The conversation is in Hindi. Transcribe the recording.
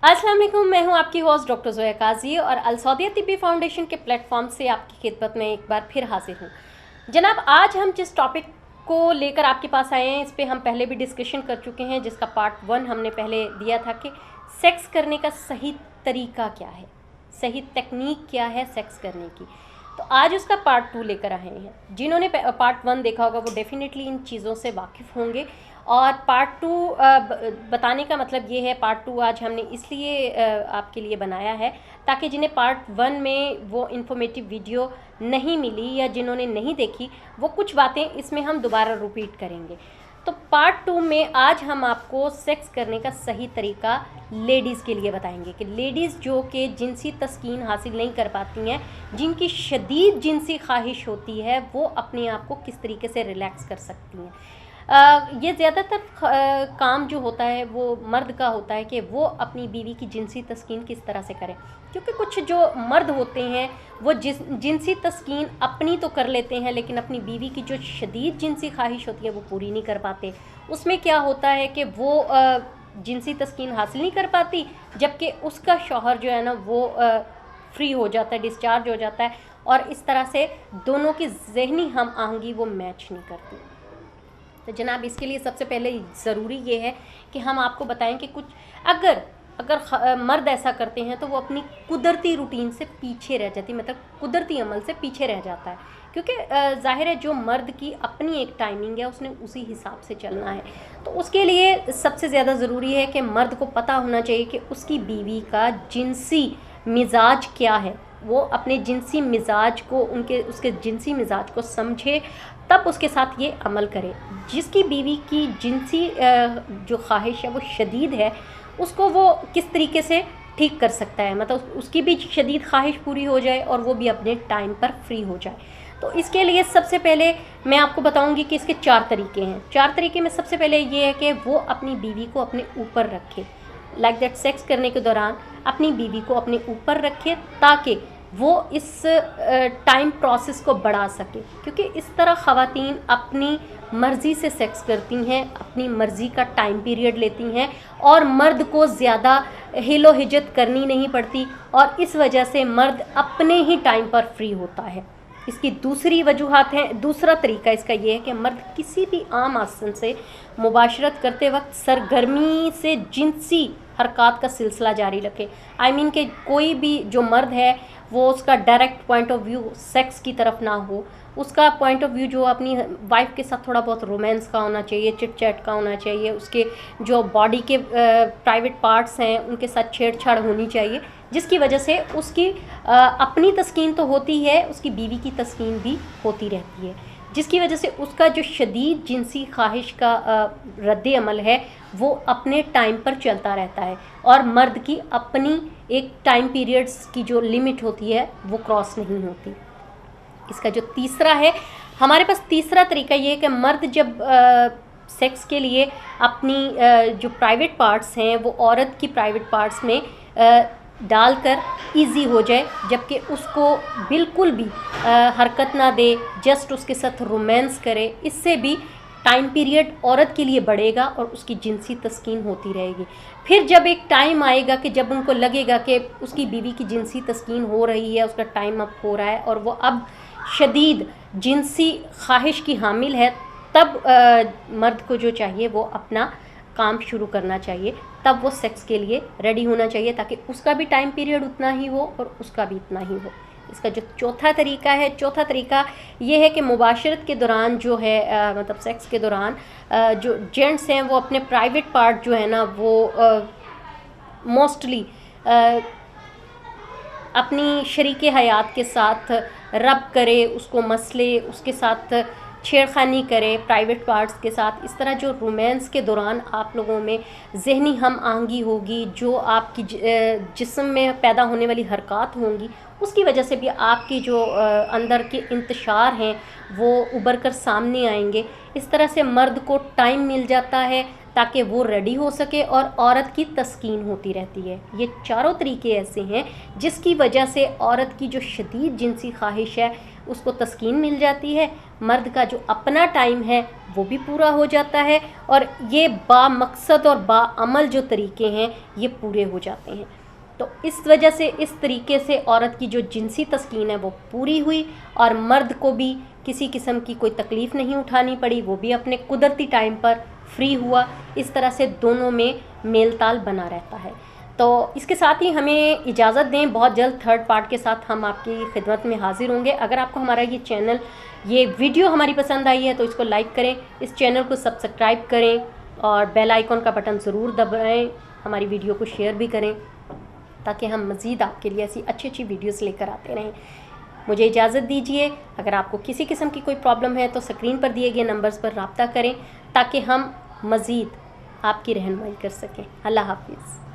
अस्सलाम वालेकुम, मैं हूं आपकी होस्ट डॉक्टर ज़ोया काजी और अल सौदिया तिब्बी फाउंडेशन के प्लेटफॉर्म से आपकी खिदमत में एक बार फिर हाजिर हूं। जनाब, आज हम जिस टॉपिक को लेकर आपके पास आए हैं, इस पे हम पहले भी डिस्कशन कर चुके हैं, जिसका पार्ट 1 हमने पहले दिया था कि सेक्स करने का सही तरीका क्या है, सही टेक्निक क्या है सेक्स करने की। तो आज उसका पार्ट 2 लेकर आए हैं। जिन्होंने पार्ट 1 देखा होगा वो डेफिनेटली इन चीज़ों से वाकिफ़ होंगे, और पार्ट 2 बताने का मतलब ये है, पार्ट 2 आज हमने इसलिए आपके लिए बनाया है ताकि जिन्हें पार्ट 1 में वो इन्फॉर्मेटिव वीडियो नहीं मिली या जिन्होंने नहीं देखी, वो कुछ बातें इसमें हम दोबारा रिपीट करेंगे। तो पार्ट 2 में आज हम आपको सेक्स करने का सही तरीका लेडीज़ के लिए बताएंगे कि लेडीज़ जो कि जिनसी तस्कीन हासिल नहीं कर पाती हैं, जिनकी शदीद जिनसी ख्वाहिश होती है, वो अपने आप को किस तरीके से रिलैक्स कर सकती हैं। ये ज़्यादातर काम जो होता है वो मर्द का होता है कि वो अपनी बीवी की जिनसी तस्कीन किस तरह से करें, क्योंकि कुछ जो मर्द होते हैं वो जिनसी तस्कीन अपनी तो कर लेते हैं, लेकिन अपनी बीवी की जो शदीद जिनसी ख्वाहिश होती है वो पूरी नहीं कर पाते। उसमें क्या होता है कि वो जिनसी तस्कीन हासिल नहीं कर पाती, जबकि उसका शौहर जो है ना वो फ्री हो जाता है, डिस्चार्ज हो जाता है, और इस तरह से दोनों की जहनी हम आहंगी वो मैच नहीं करती। तो जनाब, इसके लिए सबसे पहले ज़रूरी ये है कि हम आपको बताएं कि कुछ अगर मर्द ऐसा करते हैं तो वो अपनी कुदरती रूटीन से पीछे रह जाती, मतलब कुदरती अमल से पीछे रह जाता है, क्योंकि ज़ाहिर है जो मर्द की अपनी एक टाइमिंग है, उसने उसी हिसाब से चलना है। तो उसके लिए सबसे ज़्यादा ज़रूरी है कि मर्द को पता होना चाहिए कि उसकी बीवी का जिनसी मिजाज क्या है, वो अपने जिनसी मिजाज को उसके जिनसी मिजाज को समझे, तब उसके साथ ये अमल करे। जिसकी बीवी की जिनसी जो ख्वाहिश है वो शदीद है, उसको वो किस तरीके से ठीक कर सकता है, मतलब उसकी भी शदीद ख्वाहिश पूरी हो जाए और वो भी अपने टाइम पर फ्री हो जाए। तो इसके लिए सबसे पहले मैं आपको बताऊंगी कि इसके 4 तरीके हैं। 4 तरीके में सबसे पहले ये है कि वो अपनी बीवी को अपने ऊपर रखे, लाइक दैट सेक्स करने के दौरान अपनी बीवी को अपने ऊपर रखे, ताकि वो इस टाइम प्रोसेस को बढ़ा सके, क्योंकि इस तरह ख़वातीन अपनी मर्ज़ी से सेक्स करती हैं, अपनी मर्ज़ी का टाइम पीरियड लेती हैं, और मर्द को ज़्यादा हिलो हिजत करनी नहीं पड़ती, और इस वजह से मर्द अपने ही टाइम पर फ्री होता है। इसकी दूसरी वजूहात हैं, दूसरा तरीका इसका ये है कि मर्द किसी भी आम आसन से मुबाशरत करते वक्त सरगर्मी से जिनसी हरकत का सिलसिला जारी रखे। आई मीन कि कोई भी जो मर्द है वो उसका direct point of view sex की तरफ ना हो, उसका पॉइंट ऑफ व्यू जो अपनी वाइफ के साथ थोड़ा बहुत रोमांस का होना चाहिए, चिट चैट का होना चाहिए, उसके जो बॉडी के प्राइवेट पार्ट्स हैं उनके साथ छेड़छाड़ होनी चाहिए, जिसकी वजह से उसकी अपनी तस्कीन तो होती है, उसकी बीवी की तस्कीन भी होती रहती है, जिसकी वजह से उसका जो शदीद जिनसी ख्वाहिश का रद्द अमल है वो अपने टाइम पर चलता रहता है, और मर्द की अपनी एक टाइम पीरियड्स की जो लिमिट होती है वो क्रॉस नहीं होती। इसका जो तीसरा है, हमारे पास तीसरा तरीका ये है कि मर्द जब सेक्स के लिए अपनी जो प्राइवेट पार्ट्स हैं वो औरत की प्राइवेट पार्ट्स में डालकर इजी हो जाए, जबकि उसको बिल्कुल भी हरकत ना दे, जस्ट उसके साथ रोमांस करे, इससे भी टाइम पीरियड औरत के लिए बढ़ेगा और उसकी जिनसी तस्कीन होती रहेगी। फिर जब एक टाइम आएगा कि जब उनको लगेगा कि उसकी बीवी की जिनसी तस्कीन हो रही है, उसका टाइम अप हो रहा है और वो अब शदीद जिनसी ख्वाहिश की हामिल है, तब मर्द को जो चाहिए वो अपना काम शुरू करना चाहिए, तब वो सेक्स के लिए रेडी होना चाहिए, ताकि उसका भी टाइम पीरियड उतना ही हो और उसका भी इतना ही हो। इसका जो चौथा तरीका है, चौथा तरीका ये है कि मुबाशरत के दौरान जो है मतलब सेक्स के दौरान जो जेंट्स हैं वो अपने प्राइवेट पार्ट जो है ना वो मोस्टली अपनी शरीके हयात के साथ रब करे, उसको मसले, उसके साथ छेड़खानी करे प्राइवेट पार्ट्स के साथ। इस तरह जो रोमांस के दौरान आप लोगों में ज़हनी हम आहंगी होगी, जो आपकी जिस्म में पैदा होने वाली हरकत होंगी, उसकी वजह से भी आपकी जो अंदर के इंतशार हैं वो उभर कर सामने आएंगे। इस तरह से मर्द को टाइम मिल जाता है ताकि वो रेडी हो सके और औरत की तस्कीन होती रहती है। ये चारों तरीके ऐसे हैं जिसकी वजह से औरत की जो शदीद जिनसी ख्वाहिश है उसको तस्कीन मिल जाती है, मर्द का जो अपना टाइम है वो भी पूरा हो जाता है, और ये बामकसद और बाअमल जो तरीके हैं ये पूरे हो जाते हैं। तो इस वजह से इस तरीके से औरत की जो जिनसी तस्कीन है वो पूरी हुई, और मर्द को भी किसी किस्म की कोई तकलीफ़ नहीं उठानी पड़ी, वो भी अपने कुदरती टाइम पर फ्री हुआ। इस तरह से दोनों में मेल ताल बना रहता है। तो इसके साथ ही हमें इजाज़त दें, बहुत जल्द थर्ड पार्ट के साथ हम आपकी खिदमत में हाजिर होंगे। अगर आपको हमारा ये चैनल, ये वीडियो हमारी पसंद आई है तो इसको लाइक करें, इस चैनल को सब्सक्राइब करें और बेल आइकॉन का बटन ज़रूर दबाएं, हमारी वीडियो को शेयर भी करें ताकि हम मज़ीद आपके लिए ऐसी अच्छी अच्छी वीडियोस लेकर आते रहें। मुझे इजाज़त दीजिए। अगर आपको किसी किस्म की कोई प्रॉब्लम है तो स्क्रीन पर दिए गए नंबर्स पर रब्ता करें ताकि हम मज़ीद आपकी रहनुमाई कर सकें। अल्लाह हाफ़िज़।